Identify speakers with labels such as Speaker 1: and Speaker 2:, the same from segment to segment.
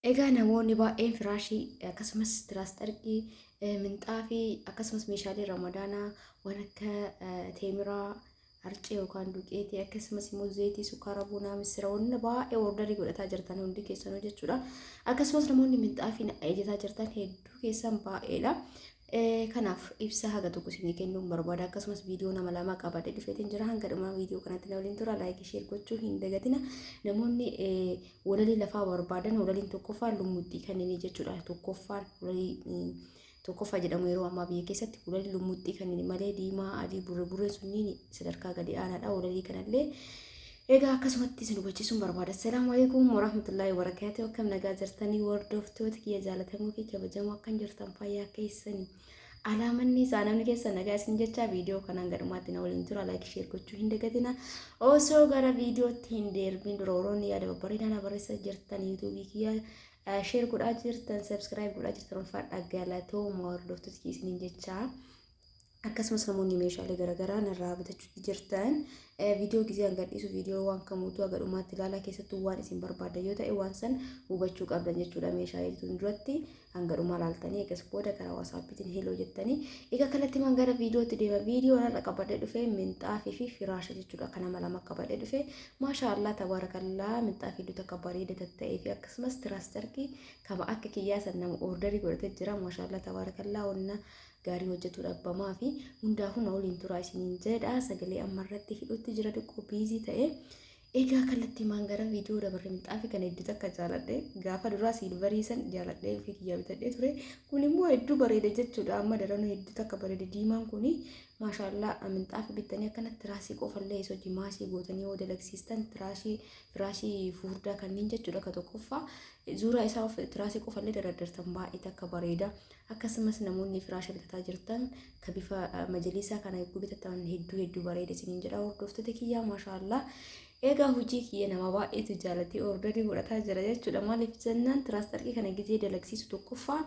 Speaker 1: Egaa namoonni baay'een firaashii akkasumas tiraas xarqii minxaafii akkasumas meeshaalee ramadaanaa waan akka teemiraa harcee yookaan duqeetii akkasumas immoo zayitii sukkaara bunaa misira wanna baay'ee ordarii godhataa jirtan hundi keessanuu jechuudha. Akkasumas namoonni minxaafii eeggataa jirtan hedduu keessan baay'eedha. Kanaaf ibsa haga tokko isinii kennuun barbaada. Akkasumas viidiyoo nama lama qabadee dhufeetiin jira. Hanga dhumaa viidiyoo kanatti na waliin tura. Laayikii sheer gochuu hin dagatina. Namoonni walalii lafaa barbaadan walaliin tokkoffaan lummuxxii kanneen jechuudha. Tokkoffaan walalii tokkoffaa jedhamu yeroo ammaa biyya keessatti walalii lummuxxii kanneen malee diimaa adii burreen sunniin sadarkaa gadi aanaadha. Walalii kanallee egaa akkasumatti isin hubachiisuun barbaada. Assalaamu alaykum warahmatullaahi wabarakaatuh. Akkam nagaa jirtanii hordoftoota kiyya jaalatamuu fi kabajamoo akkam jirtan fayyaa keessanii. Alaamanni saanamni keessa nagaa isin jecha viidiyoo kanaan gadhumaatti na waliin tura. Laayik sheer gochuu hin dagatina. Osoo gara viidiyootti hin deebiin dura warroonni yaada babbareedaa na barreessaa jirtan yuutuubii kiyya sheer godhaa jirtan sabskiraayib godhaa jirtan ulfaadhaa galatooma hordoftoota kiyya isiniin jecha. Akkasumas namoonni meeshaalee garaagaraa narraa bitachuu jirtan viidiyoo gisee gadhiisu viidiyoo waan kamuutu aga dhumaatti ilaalaa keessattuu waan isin barbaadan yoo ta'e waan san hubachuu qabdan jechuudha. Meeshaalee tun duratti hanga dhumaa ilaaltanii eegas booda karaa waasaappiitiin heloo jettanii egaa kallattii man gara viidiyootti deema. Viidiyoo narra qabadhee dhufee minxaafii fi firaasha jechuudha. Kana lama qabadhee dhufee maashaallah tabaarakallaa minxaafii duuta akka bareeda ta'ee fi akkasumas tiraas xarqii kama akka kiyyaa san nama ordarii godhatee jira. Maashaallah tabaarakallaa wanna gaarii hojjetu dhabbamaa fi hundaafuu na waliin turaa isiniin jedha. Sagalee ammarratti hidhutti jira xiqqoo biizii ta'e. Egaa kallattii maan gara viidiyoo dabarre minxaafii kana hedduu akka jaaladhe gaafa duraa silvarii san jaaladhee fi kiyyaa bitadhee ture. Kun immoo hedduu bareeda jechuudha. Amma daranuu hedduu akka bareeda diimaan kuni maashaallah minxaafii bittanii akkanatti tiraasii qofallee isa hojii maasii gootanii yoo dalagsiistan firaashii furdaa kanneen jechuudha. Ka tokkoffaa suuraa isaa tiraasii qofallee daraddartan baay'ee akka bareeda. Akkasumas namoonni firaasha bitataa jirtan ka bifa majalisaa kana eeguu bitatan hedduu bareeda isiniin jedha hordoftoota kiyyaa maashaallah. Egaa hojii kiyya nama baay'eetu jaallatee ordarii godhataa jira jechuudha. Maaliif jennaan tiraas xarqii kana gisee dalagsiisu tokkoffaa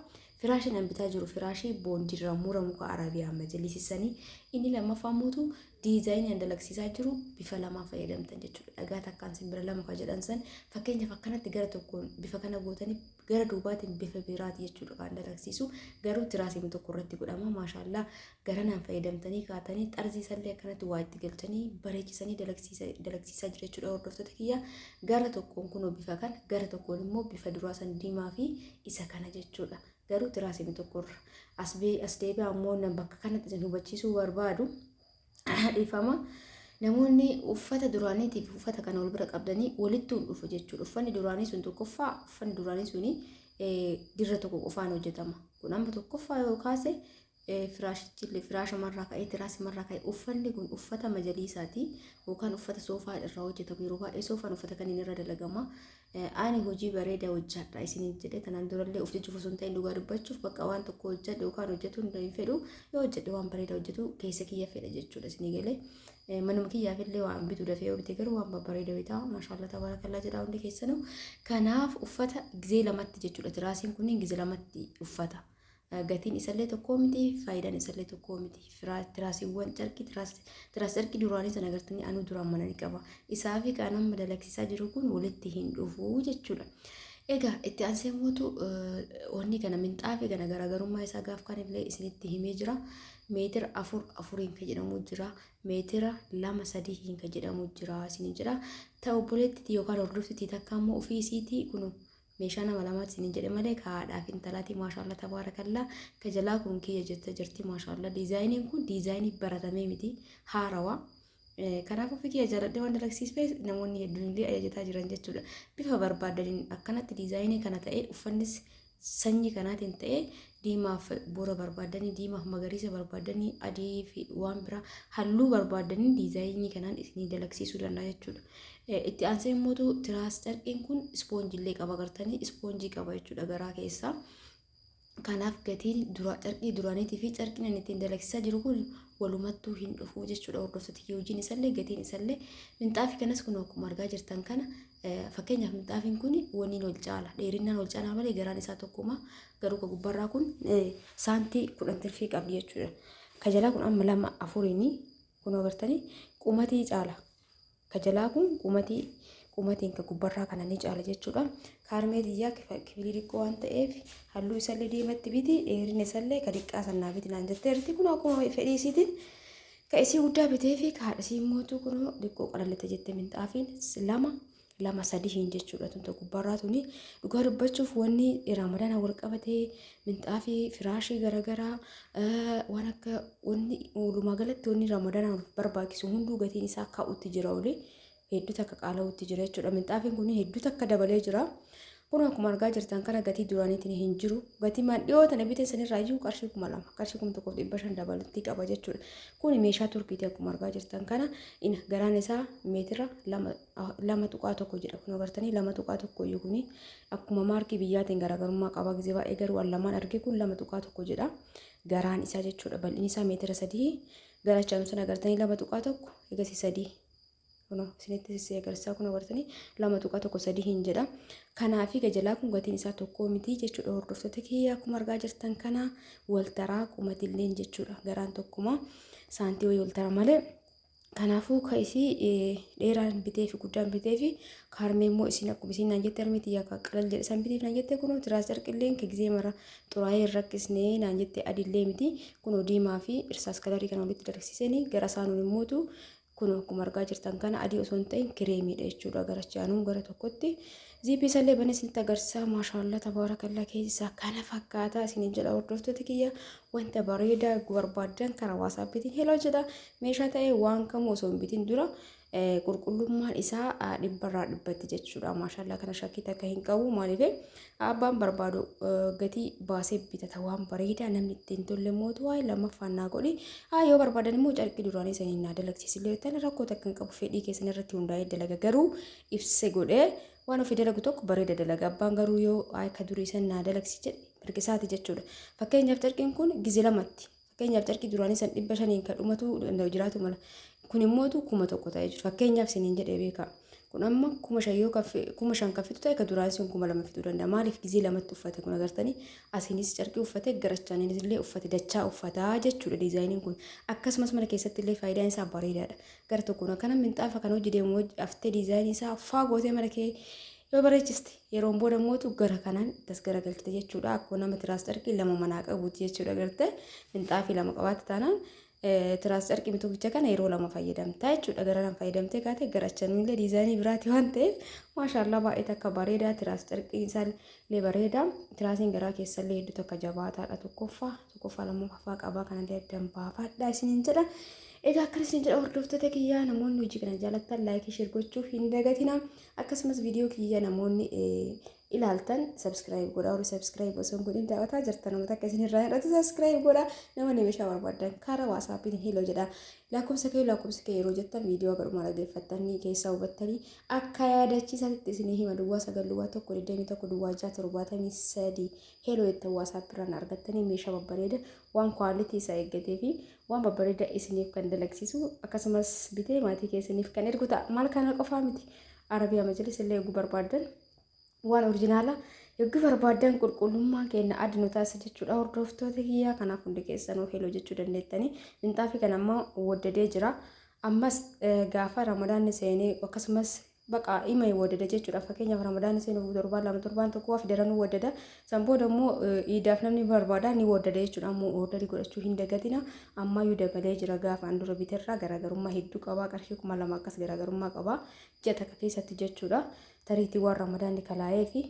Speaker 1: firaashii nan bitaa jiru firaashii boondiirraa mura muka arabiyaa majalisiisanii inni lammaffaa mootu diizaayinii dalagsiisaa jiru bifa lamaa fayyadamtan jechuudha. Dhagaa takkaan simbira lama kan jedhan san fakkeenyaaf akkanatti gara tokkoon bifa kana gootanii gara duubaatiin bifa biraati jechuudha kan dalagsiisu. Garuu tiraasiin tokko irratti godhama maashaallah garanaan fayyadamtanii kaatanii xarziisallee akkanatti waa itti galchanii bareechisanii dalagsiisaa jiru jechuudha. Hordoftoota kiyya gara tokkoon kunoo bifa kan gara tokkoon immoo bifa duraa san diimaa fi isa kana jechuudha. Garuu tiraasiin tokko as deebi'aa ammoo bakka kanatti isin hubachiisuu barbaadu. Dhiifama namoonni uffata duraaniitiif uffata kana wal bira qabdanii walitti dhufu jechuudha. Uffanni duraanii sun tokkoffaa uffanni duraanii suni dirra tokko qofaan hojjetama. Kun amma tokkoffaa yoo kaase firaasha marraa ka'ee tiraasii marraa ka'ee uffanni kun uffata majaliisaati yookaan uffata soofaa irraa hojjetamu. Yeroo baay'ee soofaan uffata kaniin irra dalagama. Ani hojii bareedaa hojjadha isiniin jedhee tanaan durallee of jechuuf osoo hin ta'in dhugaa dubbachuuf bakka waan tokko hojjedhe yookaan hojjetu hin fedhu yoo hojjedhe waan bareedaa hojjetu keessa kiyya fedha jechuudha isinii galee manuma kiyyaafillee waan bitu dafee yoo bite garuu waan babbareeda bitaa maashaallah tabaarakallaa jedha hundi keessanuu. Kanaaf uffata gizee lamatti jechuudha. Tiraasiin kunniin gizee lamatti uffata. Gatiin isallee tokkoo miti faayidaan isallee tokkoo miti. Tiraasiiwwan carqii tiraas carqii duraanii sana agartanii anu duraan mana ni qaba. Isaa fi kan amma dalagsiisaa jiru kun walitti hin dhufu jechuudha. Egaa itti aansee mootu wanni kana minxaafii kana garaagarummaa isaa gaaf kan illee isinitti himee jira. Meetira afuriin kan jedhamu jira. Meetira 2-3 kan jedhamu jira isiniin jedha. Ta'u obboleettii yookaan hordoftii takka immoo ofii isiitii kunu meeshaa nama lamaatti isiniin jedhe malee kaadhaaf intalaati maashaallah tabaarakallaa. Ka jalaa kun kiyya jette jirti maashaallah. Diizaayiniin kun diizaayinii baratamee miti haarawaa. Kanaaf ofii kiyya jaaladhee waan dalagsiisee namoonni hedduun illee ajajjataa jiran jechuudha. Bifa barbaadaniin akkanatti diizaayinii kana ta'ee uffannis sanyii kanaatiin ta'ee diimaaf boora barbaadanii diimaaf magariisa barbaadanii adii fi waan biraa halluu barbaadanii diizaayinii kanaan isinii dalagsiisuu danda'a jechuudha. Itti aansee immoo tiraas carqiin kun ispoonjiillee qaba gartanii ispoonjii qaba jechuudha garaa keessaa. Kanaaf gatiin carqii duraaniitii fi carqiin inni ittiin dalagsiisaa jiru kun walumattuu hin dhufu jechuudha. Hordoftoota hojiin isallee gatiin isallee minxaafii kanas kun akkuma argaa jirtan kana fakkeenyaaf minxaafiin kun waniin ol caala dheerinaan ol caalaa malee garaan isaa tokkuma. Garuu ka gubbarraa kun saantii 10 tirfii qabdi jechuudha. Ka jalaa kun amma 2-4 kun agartanii qumatii caala. Ka jalaa kun qumatiin ka gubbarraa kana ni caala jechuudha. Kaarmee xiyyaa kifilii xiqqoo waan ta'eef halluu isallee diimatti biti dheerina isallee ka xiqqaa sannaa biti naan jetteerti kun akkuma fedhii isiitiin ka isii guddaa bitee fi ka haadha isii mootuu kun xiqqoo qalallite jettee minxaafiin lama sadii hin jechuudha tun tokko gubbarraa tuni dhugaa dubbachuuf wanni ramadaan wal qabatee minxaafii firaashii garagaraa waan akka wanni walumaa galatti wanni ramadaan barbaachisu hunduu gatiin isaa ka'utti jira olee hedduu takka qaala'utti jira jechuudha. Minxaafiin kun hedduu takka dabalee jira. Kun akkuma argaa jirtan kana gatii duraaniitiin hin jiru. Gatii maan dhiyoo tana bitee sanirraa iyyuu qarshii 2,000 qarshii 1,500 dabalatti qaba jechuudha. Kun meeshaa turkiitii akkuma argaa jirtan kana garaan isaa meetira 2.1 jedha. Kun agartanii 2.1 iyyuu kuni akkuma maarkii biyyaatiin garaagarummaa qaba gizee baay'ee garuu lamaan argee kun 2.1 jedha. Garaan isaa jechuudha bal'inni isaa meetira 3 garachaan sun agartanii 2.1 egasii 3 kuno isinitti sisee agarsiisaa kun agartanii 2.1 hin jedha. Kanaafi gajalaa kun gatiin isaa tokko miti jechuudha. Hordoftoota kiyya akkuma argaa jirtan kana waltaraa qumatillee jechuudha. Garaan tokkuma saantii wayii waltara malee. Kanaafuu ka isii dheeraan bitee fi guddaan bitee fi kaarmee immoo isin akkuma isin naan jette armiti yaa qalal jedhe san bitiif naan jette kun tiraasar qilleen ka gizee mara xuraayee rakkisnee naan jette adillee miti kun diimaa fi irsaas kalarii kana walitti darsiisanii gara saanuun immootu kun akkuma argaa jirtan kana adii osoo hin ta'in kireemiidha jechuudha. Garachaanuun gara tokkotti ziipii sallee bana isinitti agarsiisaa maashaallah tabaarakallaa keessaa kana fakkaata isiniin jedha. Hordoftoota kiyya wanta bareedaa barbaadan karaa waasaappiitiin heloo jedha. Meeshaa ta'ee waan kamuu osoo hin bitin dura qulqullummaan isaa 100% jechuudha. Maashaallah kana shakkii takka hin qabu maaliif abbaan barbaadu gatii baasee bitata waan bareedaa namni ittiin tolle mootu waa'ee lammaffaan naa godhi yoo barbaadan immoo carqii duraanii saniin naa dalagsiisillee tan rakkoo takka hin qabu fedhii keessan irratti hundaa'ee dalaga garuu ibse godhee waan ofii dalagu tokko bareeda dalaga abbaan garuu yoo akka durii san naa dalagsi jedhe mirgisaati jechuudha. Fakkeenyaaf carqiin kun gizee lamatti fakkeenyaaf carqii duraanii san 500 kan dhumatu danda'u jiraatu mala kun immoo 1,000 ta'e jechuudha. Fakkeenyaaf siniin jedhee beeka. Kun amma 5,000 kan fitu ta'e ka duraan sun 2,000 fituu danda'a. Maaliif gizee lamatti uffate kun agartanii asinis carqii uffate garachaanis illee uffate dachaa uffataa jechuudha diizaayiniin kun. Akkasumas mana keessatti illee faayidaan isaa bareedaadha. Gara tokkoon akkana minxaafa kan hojii deemu aftee diizaayinii isaa faa gootee mana kee yoo bareechiste yeroon booda mootu gara kanaan das garagalchite jechuudha. Akkuma nama tiraas carqii lama manaa qabuuti jechuudha agartee minxaafii lama qabaate taanaan tiraas carqii mituuficha kana yeroo lama fayyadamtaa jechuudha. Garaan fayyadamtee kaate garachaan illee diizaayinii biraati waan ta'eef maashaallah baay'ee takka bareedaa tiraas carqii isaallee bareedaa tiraasiin garaa keessallee hedduu takka jabaataadha. Tokkoffaa lammaffaa qabaa kanallee addaan baafaadha isiniin jedha. Egaa akkasiin jedha hordoftoota kiyyaa namoonni hojii kana jaallattan laayikii sheer gochuuf hin dagatina. Akkasumas viidiyoo kiyya namoonni ilaaltan subscribe godhaa warri subscribe osoo hin godhin daawwataa jirtan namoota akka isin irraa hidhatu subscribe godhaa namoonni meeshaa barbaadan karaa waasaappiin heloo jedha. Lakkoofsa kee yeroo jettan viidiyoo garuma dhaggeeffattanii keessaa hubattanii akka yaadachiisatti isinii hima duwwaa 921 duwwaa 673 heloo jettan waasaappiirraan argattanii meeshaa babbareeda waan kwaalitii isaa eeggatee fi waan babbareeda isiniif kan dalagsiisu akkasumas bitee maatii keessaniif kan ergu ta'a. Maal kana qofaa miti Arabiyaa Majlis illee eeguu barbaadan waan oriijinaala eeguu barbaadan qulqullummaa keenya adnu taasisa jechuudha. Hordoftoota kiyyaa kanaaf hundi keessanuu heloo jechuu dandeettanii minxaafii kana ammoo waddadee jira. Ammas gaafa Ramadaan seenee akkasumas baqa ima waddada jechuudha. Fakkeenyaaf Ramadaan seenuu torbaan tokko waa fidaranuu waddada. San booda immoo iidaaf namni barbaada ni waddada jechuudha. Ammoo ordarii godhachuu hin dagatina. Ammayyuu dabalee jira gaafa andura biterraa garaagarummaa hedduu qaba. Qarshii 2,000 akkas garaagarummaa qaba. Ji'a takka keessatti jechuudha. Tariitii waan Ramadaan kalaa'ee fi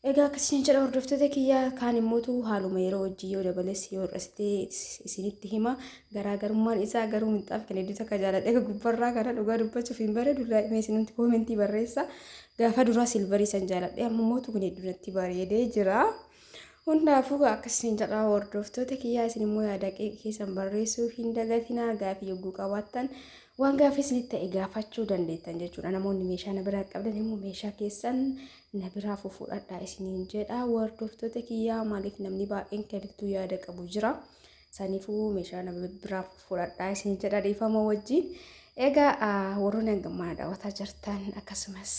Speaker 1: egaa akkasiin jedha hordoftoota kiyyaa kaan immootu haaluma yeroo hojii yoo dabales yoo hir'istee isinitti hima. Garaagarummaan isaa garuu minxaaf kan hedduu takka jaaladhe gubbarraa kana dhugaa dubbachuuf hin bareedu laa'imee isinumti koomentii barreessa. Gaafa duraa silvarii san jaaladhe amma immootu kun hedduu natti bareedee jira. Hundaafuu akkasiin jedha hordoftoota kiyyaa isin immoo yaada keessan barreessuu hin dagatina. Gaafii yogguu qabaattan waan gaafii isinitti ta'e gaafachuu dandeettan jechuudha. Namoonni meeshaa na biraa qabdan immoo meeshaa keessan na biraa fuudhadhaa isiniin jedha. Hordoftoota kiyyaa maaliif namni baay'een kamitti yaada qabu jira. Saniifuu meeshaa na biraa fuudhadhaa isiniin jedha dhiifama wajjin. Egaa warroonni hangamaa daawwataa jirtan akkasumas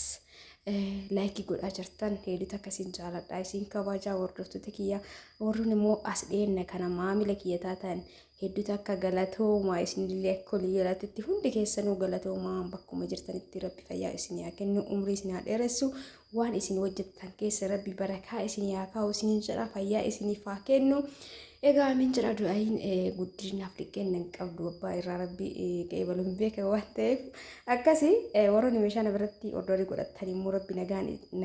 Speaker 1: laayikii godhaa jirtan hedduu akkasiin jaaladha isin kabajaa hordoftoota kiyya warroon immoo as dhiyeenna kana maamila kiyya taatan hedduu akka galatoomaa isinillee akka olii galatutti hundi keessanuu galatoomaa bakkuma jirtanitti rabbi fayyaa isin haa kennu umrii isin haa dheeressu waan isin hojjettan keessa rabbi barakaa isin haa kaa'u isin jedha fayyaa isiniif haa kennu. Egaa min jedha du'aayin guddinaaf dhiqqeennan qabdu abbaa irraa rabbi qeebaluun beeka waan ta'eef akkasii warroonni meeshaan biratti ordorii godhatanii immoo rabbi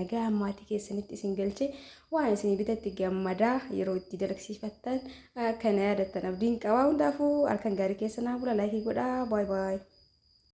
Speaker 1: nagaa maatii keessanitti isin galche waan isin bitatti gammadaa yeroo itti dalagsiifattan kana yaadattan abdiin qabaa hundaafuu halkan gaarii keessanaa bula laayikii godhaa baay baay.